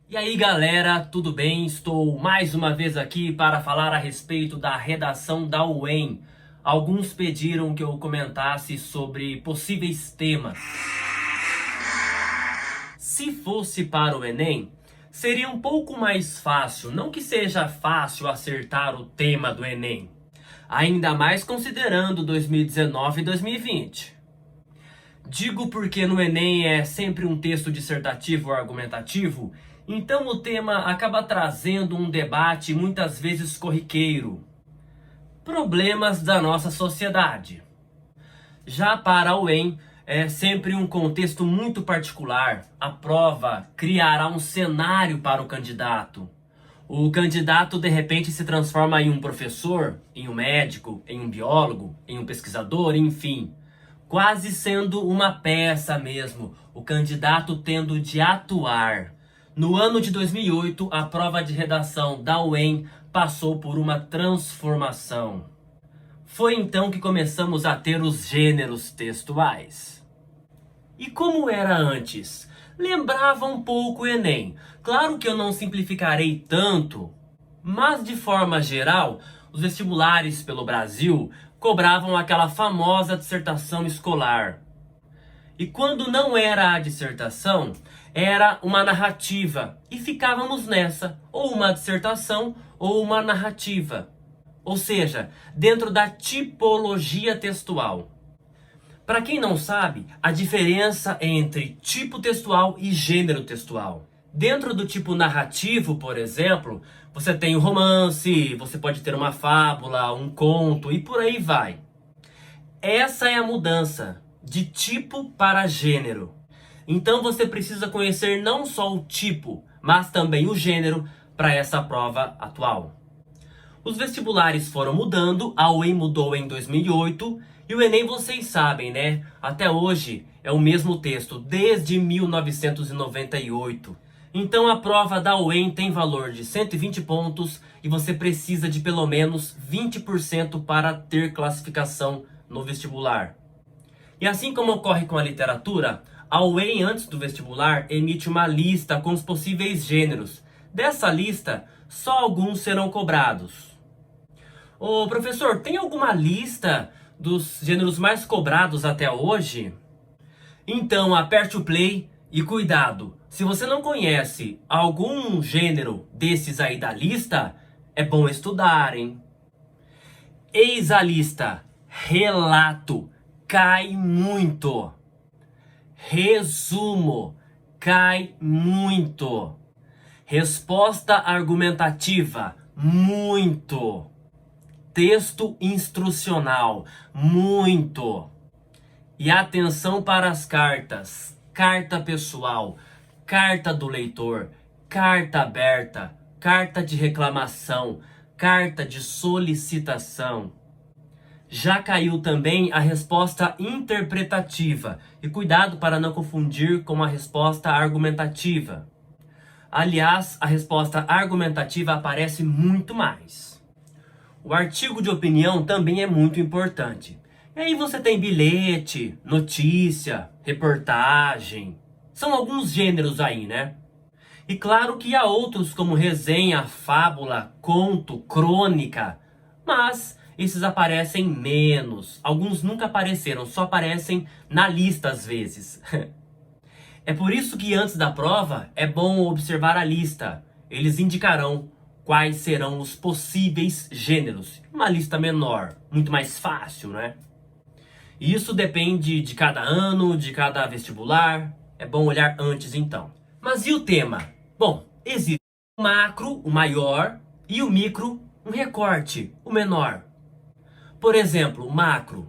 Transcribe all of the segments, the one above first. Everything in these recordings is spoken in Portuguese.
E aí galera, tudo bem? Estou mais uma vez aqui para falar a respeito da redação da UEM. Alguns pediram que eu comentasse sobre possíveis temas. Se fosse para o Enem, seria um pouco mais fácil, não que seja fácil acertar o tema do Enem, ainda mais considerando 2019 e 2020. Digo porque no Enem é sempre um texto dissertativo ou argumentativo, então o tema acaba trazendo um debate muitas vezes corriqueiro. Problemas da nossa sociedade. Já para o UEM, é sempre um contexto muito particular. A prova criará um cenário para o candidato. O candidato de repente se transforma em um professor, em um médico, em um biólogo, em um pesquisador, enfim. Quase sendo uma peça mesmo, o candidato tendo de atuar. No ano de 2008, a prova de redação da UEM passou por uma transformação. Foi então que começamos a ter os gêneros textuais. E como era antes? Lembrava um pouco o Enem. Claro que eu não simplificarei tanto, mas de forma geral, os vestibulares pelo Brasil cobravam aquela famosa dissertação escolar. E quando não era a dissertação, era uma narrativa. E ficávamos nessa, ou uma dissertação ou uma narrativa. Ou seja, dentro da tipologia textual. Para quem não sabe, a diferença entre tipo textual e gênero textual. Dentro do tipo narrativo, por exemplo, você tem o romance, você pode ter uma fábula, um conto e por aí vai. Essa é a mudança de tipo para gênero. Então você precisa conhecer não só o tipo, mas também o gênero para essa prova atual. Os vestibulares foram mudando, a UEM mudou em 2008 e o Enem vocês sabem, né? Até hoje é o mesmo texto, desde 1998. Então a prova da UEM tem valor de 120 pontos e você precisa de pelo menos 20% para ter classificação no vestibular. E assim como ocorre com a literatura, a UEM antes do vestibular emite uma lista com os possíveis gêneros. Dessa lista, só alguns serão cobrados. Ô professor, tem alguma lista dos gêneros mais cobrados até hoje? Então aperte o play e cuidado, se você não conhece algum gênero desses aí da lista, é bom estudar, hein? Eis a lista. Relato, cai muito. Resumo, cai muito. Resposta argumentativa, muito. Texto instrucional, muito. E atenção para as cartas. Carta pessoal, carta do leitor, carta aberta, carta de reclamação, carta de solicitação. Já caiu também a resposta interpretativa. E cuidado para não confundir com a resposta argumentativa. Aliás, a resposta argumentativa aparece muito mais. O artigo de opinião também é muito importante. E aí você tem bilhete, notícia, reportagem. São alguns gêneros aí, né? E claro que há outros como resenha, fábula, conto, crônica. Mas esses aparecem menos. Alguns nunca apareceram, só aparecem na lista às vezes. É por isso que antes da prova é bom observar a lista. Eles indicarão quais serão os possíveis gêneros. Uma lista menor, muito mais fácil, né? E isso depende de cada ano, de cada vestibular. É bom olhar antes então. Mas e o tema? Bom, existe o macro, o maior, e o micro, um recorte, o menor. Por exemplo, o macro,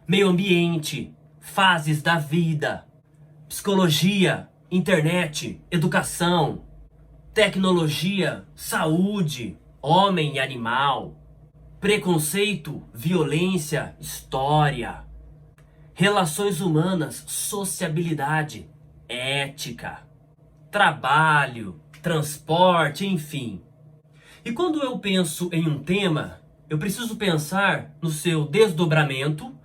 meio ambiente, fases da vida, psicologia, internet, educação, tecnologia, saúde, homem e animal, preconceito, violência, história, relações humanas, sociabilidade, ética, trabalho, transporte, enfim. E quando eu penso em um tema, eu preciso pensar no seu desdobramento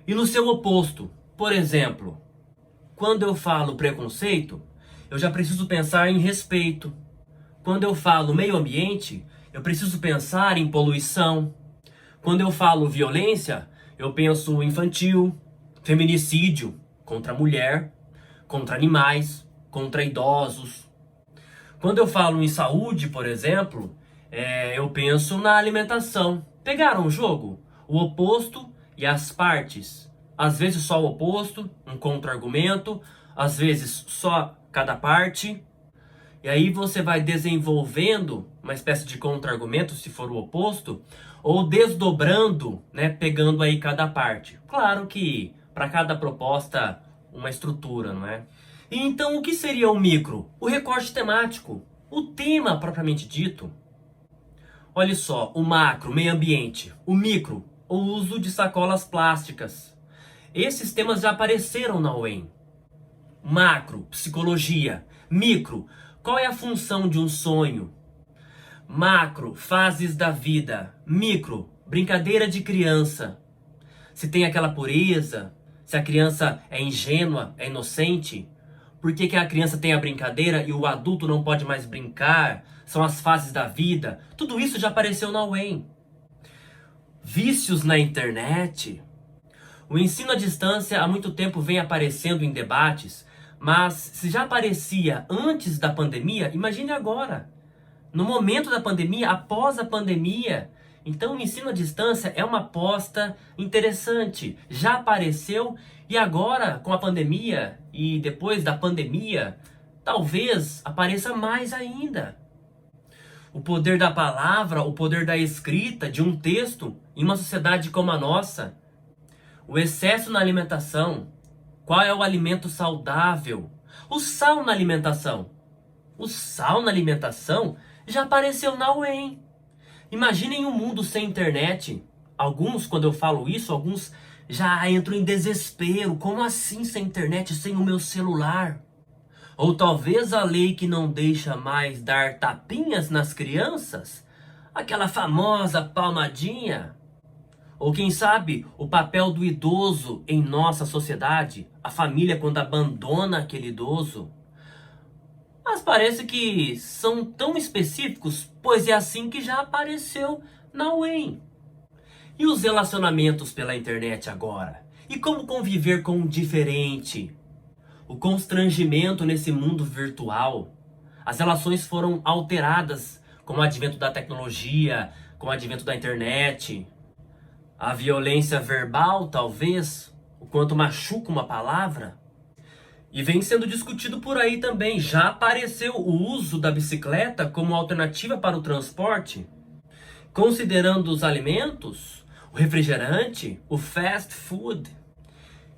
e no seu oposto. Por exemplo, quando eu falo preconceito, eu já preciso pensar em respeito. Quando eu falo meio ambiente, eu preciso pensar em poluição. Quando eu falo violência, eu penso infantil, feminicídio contra a mulher, contra animais, contra idosos. Quando eu falo em saúde, por exemplo, eu penso na alimentação. Pegaram o jogo? O oposto e as partes. Às vezes só o oposto, um contra-argumento, às vezes só cada parte. E aí você vai desenvolvendo uma espécie de contra-argumento, se for o oposto, ou desdobrando, né, pegando aí cada parte. Claro que para cada proposta uma estrutura, não é? E então o que seria o micro? O recorte temático, o tema propriamente dito. Olha só, o macro, meio ambiente, o micro, o uso de sacolas plásticas. Esses temas já apareceram na UEM. Macro, psicologia. Micro, qual é a função de um sonho? Macro, fases da vida. Micro, brincadeira de criança. Se tem aquela pureza, se a criança é ingênua, é inocente. Por que a criança tem a brincadeira e o adulto não pode mais brincar? São as fases da vida. Tudo isso já apareceu na UEM. Vícios na internet. O ensino à distância há muito tempo vem aparecendo em debates, mas se já aparecia antes da pandemia, imagine agora. No momento da pandemia, após a pandemia. Então o ensino à distância é uma aposta interessante. Já apareceu e agora com a pandemia e depois da pandemia, talvez apareça mais ainda. O poder da palavra, o poder da escrita, de um texto, em uma sociedade como a nossa. O excesso na alimentação. Qual é o alimento saudável? O sal na alimentação. O sal na alimentação já apareceu na UEM. Imaginem um mundo sem internet. Alguns, quando eu falo isso, alguns já entram em desespero. Como assim sem internet, sem o meu celular? Ou talvez a lei que não deixa mais dar tapinhas nas crianças? Aquela famosa palmadinha? Ou quem sabe o papel do idoso em nossa sociedade? A família quando abandona aquele idoso? Mas parece que são tão específicos, pois é assim que já apareceu na UEM. E os relacionamentos pela internet agora? E como conviver com o diferente? O constrangimento nesse mundo virtual. As relações foram alteradas com o advento da tecnologia, com o advento da internet. A violência verbal, talvez, o quanto machuca uma palavra. E vem sendo discutido por aí também. Já apareceu o uso da bicicleta como alternativa para o transporte? Considerando os alimentos, o refrigerante, o fast food.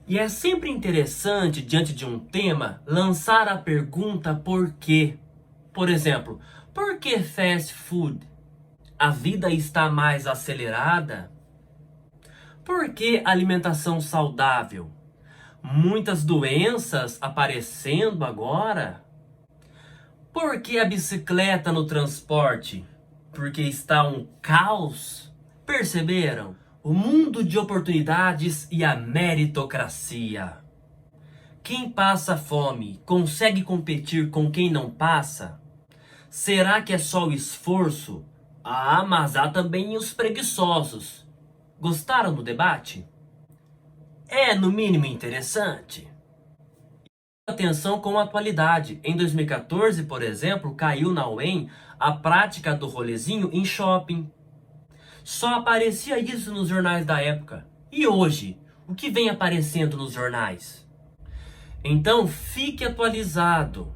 E é sempre interessante, diante de um tema, lançar a pergunta por quê. Por exemplo, por que fast food? A vida está mais acelerada? Por que alimentação saudável? Muitas doenças aparecendo agora? Por que a bicicleta no transporte? Porque está um caos? Perceberam? O mundo de oportunidades e a meritocracia. Quem passa fome consegue competir com quem não passa? Será que é só o esforço? Ah, mas há também os preguiçosos. Gostaram do debate? É no mínimo interessante. Atenção com a atualidade. Em 2014, por exemplo, caiu na UEM a prática do rolezinho em shopping. Só aparecia isso nos jornais da época. E hoje, o que vem aparecendo nos jornais? Então, fique atualizado.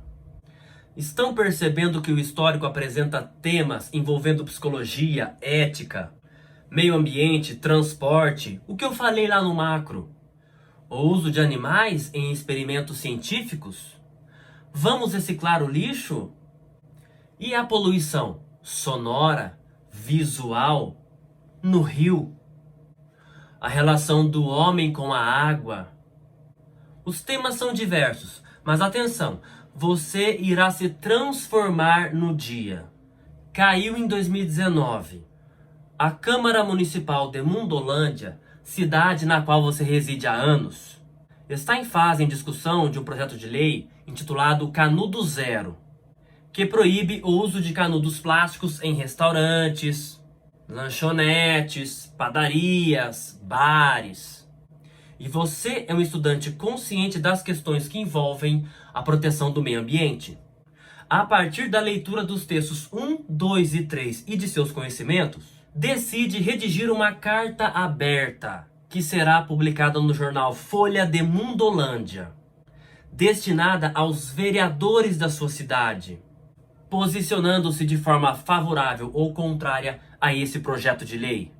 Estão percebendo que o histórico apresenta temas envolvendo psicologia, ética, meio ambiente, transporte, o que eu falei lá no macro? O uso de animais em experimentos científicos? Vamos reciclar o lixo? E a poluição sonora, visual, no rio? A relação do homem com a água? Os temas são diversos, mas atenção, você irá se transformar no dia. Caiu em 2019. A Câmara Municipal de Mundolândia, cidade na qual você reside há anos, está em fase em discussão de um projeto de lei intitulado Canudo Zero, que proíbe o uso de canudos plásticos em restaurantes, lanchonetes, padarias, bares. E você é um estudante consciente das questões que envolvem a proteção do meio ambiente. A partir da leitura dos textos 1, 2 e 3 e de seus conhecimentos, decide redigir uma carta aberta, que será publicada no jornal Folha de Mundolândia, destinada aos vereadores da sua cidade, posicionando-se de forma favorável ou contrária a esse projeto de lei.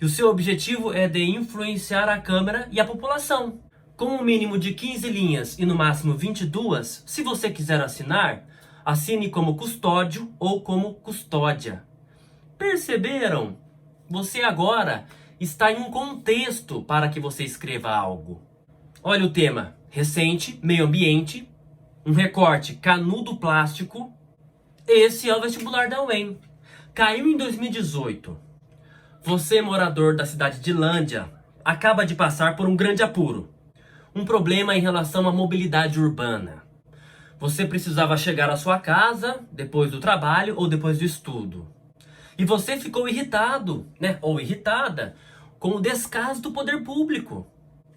E o seu objetivo é de influenciar a Câmara e a população. Com um mínimo de 15 linhas e no máximo 22, se você quiser assinar, assine como custódio ou como custódia. Perceberam? Você agora está em um contexto para que você escreva algo. Olha o tema: recente, meio ambiente, um recorte, canudo plástico. Esse é o vestibular da UEM. Caiu em 2018. Você, morador da cidade de Lândia, acaba de passar por um grande apuro. Um problema em relação à mobilidade urbana. Você precisava chegar à sua casa depois do trabalho ou depois do estudo. E você ficou irritado, né, ou irritada, com o descaso do poder público.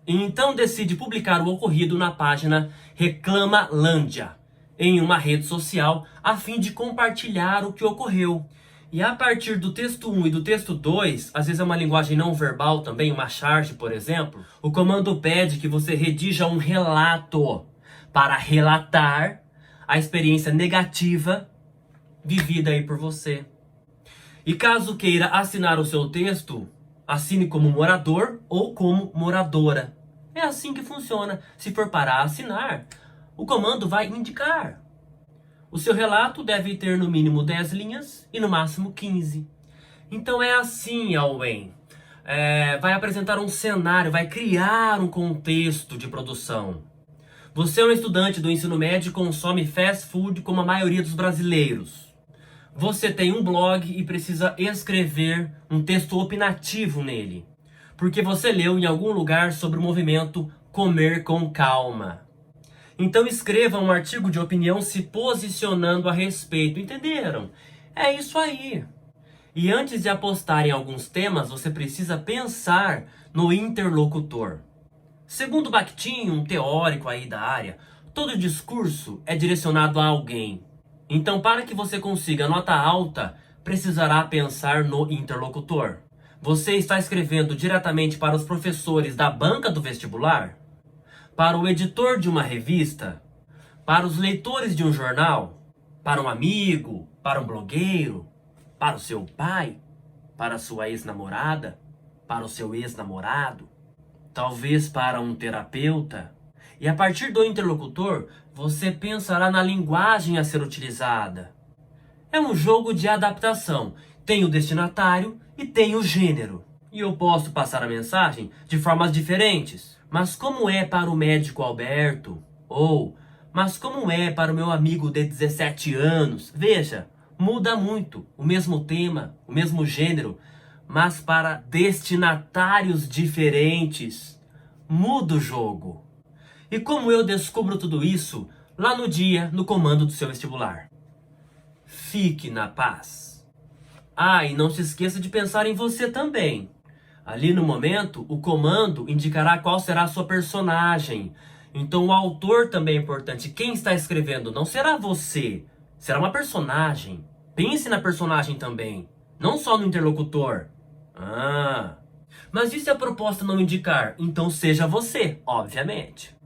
E então decide publicar o ocorrido na página Reclama Lândia, em uma rede social, a fim de compartilhar o que ocorreu. E a partir do texto 1 e do texto 2, às vezes é uma linguagem não verbal também, uma charge, por exemplo, o comando pede que você redija um relato para relatar a experiência negativa vivida aí por você. E caso queira assinar o seu texto, assine como morador ou como moradora. É assim que funciona. Se for para assinar, o comando vai indicar. O seu relato deve ter no mínimo 10 linhas e no máximo 15. Então é assim a UEM. Vai apresentar um cenário, vai criar um contexto de produção. Você é um estudante do ensino médio e consome fast food como a maioria dos brasileiros. Você tem um blog e precisa escrever um texto opinativo nele, porque você leu em algum lugar sobre o movimento Comer com Calma. Então escreva um artigo de opinião se posicionando a respeito, entenderam? É isso aí. E antes de apostar em alguns temas, você precisa pensar no interlocutor. Segundo Bakhtin, um teórico aí da área, todo discurso é direcionado a alguém. Então, para que você consiga nota alta, precisará pensar no interlocutor. Você está escrevendo diretamente para os professores da banca do vestibular? Para o editor de uma revista? Para os leitores de um jornal? Para um amigo? Para um blogueiro? Para o seu pai? Para a sua ex-namorada? Para o seu ex-namorado? Talvez para um terapeuta? E a partir do interlocutor, você pensará na linguagem a ser utilizada. É um jogo de adaptação. Tem o destinatário e tem o gênero. E eu posso passar a mensagem de formas diferentes. Mas como é para o médico Alberto? Mas como é para o meu amigo de 17 anos? Veja, muda muito. O mesmo tema, o mesmo gênero, mas para destinatários diferentes. Muda o jogo. E como eu descubro tudo isso? Lá no dia, no comando do seu vestibular. Fique na paz. E não se esqueça de pensar em você também. Ali no momento, o comando indicará qual será a sua personagem. Então o autor também é importante. Quem está escrevendo não será você, será uma personagem. Pense na personagem também, não só no interlocutor. Mas e se a proposta não indicar? Então seja você, obviamente.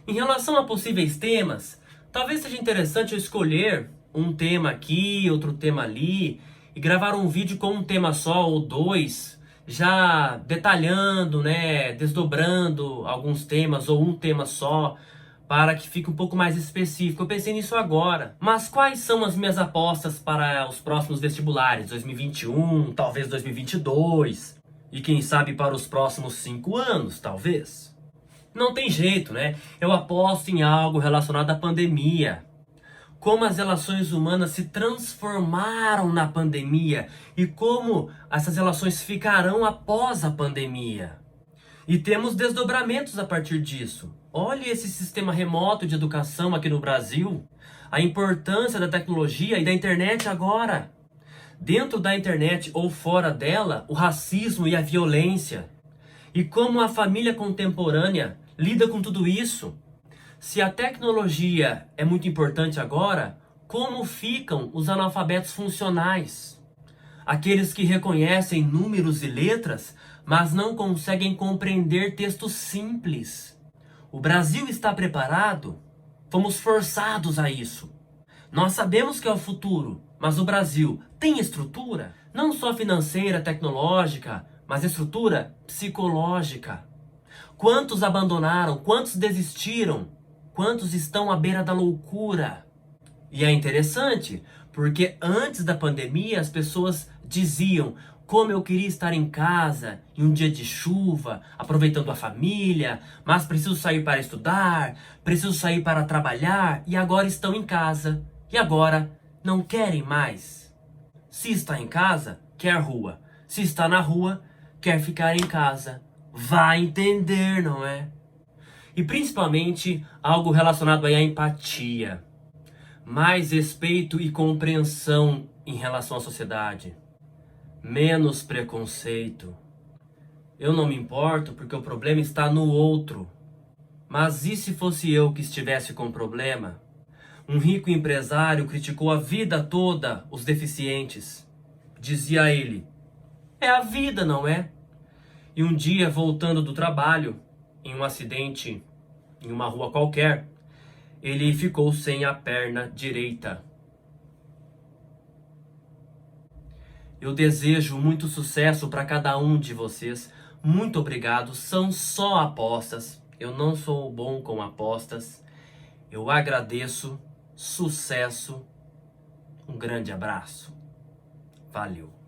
Em relação a possíveis temas, talvez seja interessante eu escolher um tema aqui, outro tema ali, e gravar um vídeo com um tema só ou dois, já detalhando, né, desdobrando alguns temas ou um tema só, para que fique um pouco mais específico. Eu pensei nisso agora. Mas quais são as minhas apostas para os próximos vestibulares? 2021, talvez 2022, e quem sabe para os próximos 5 anos, talvez? Não tem jeito, né? Eu aposto em algo relacionado à pandemia. Como as relações humanas se transformaram na pandemia e como essas relações ficarão após a pandemia. E temos desdobramentos a partir disso. Olhe esse sistema remoto de educação aqui no Brasil. a importância da tecnologia e da internet agora. Dentro da internet ou fora dela, o racismo e a violência. E como a família contemporânea lida com tudo isso? Se a tecnologia é muito importante agora, como ficam os analfabetos funcionais? Aqueles que reconhecem números e letras, mas não conseguem compreender textos simples. O Brasil está preparado? Fomos forçados a isso. Nós sabemos que é o futuro, mas o Brasil tem estrutura? Não só financeira, tecnológica, mas estrutura psicológica. Quantos abandonaram? Quantos desistiram? Quantos estão à beira da loucura? E é interessante, porque antes da pandemia as pessoas diziam como eu queria estar em casa, em um dia de chuva, aproveitando a família, mas preciso sair para estudar, preciso sair para trabalhar, e agora estão em casa. E agora não querem mais. Se está em casa, quer rua. Se está na rua, quer ficar em casa. Vai entender, não é? E principalmente algo relacionado aí à empatia. Mais respeito e compreensão em relação à sociedade. Menos preconceito. Eu não me importo porque o problema está no outro. Mas e se fosse eu que estivesse com problema? Um rico empresário criticou a vida toda os deficientes. Dizia ele, é a vida, não é? E um dia, voltando do trabalho, em um acidente em uma rua qualquer, ele ficou sem a perna direita. Eu desejo muito sucesso para cada um de vocês. Muito obrigado. São só apostas. Eu não sou bom com apostas. Eu agradeço. Sucesso. Um grande abraço. Valeu.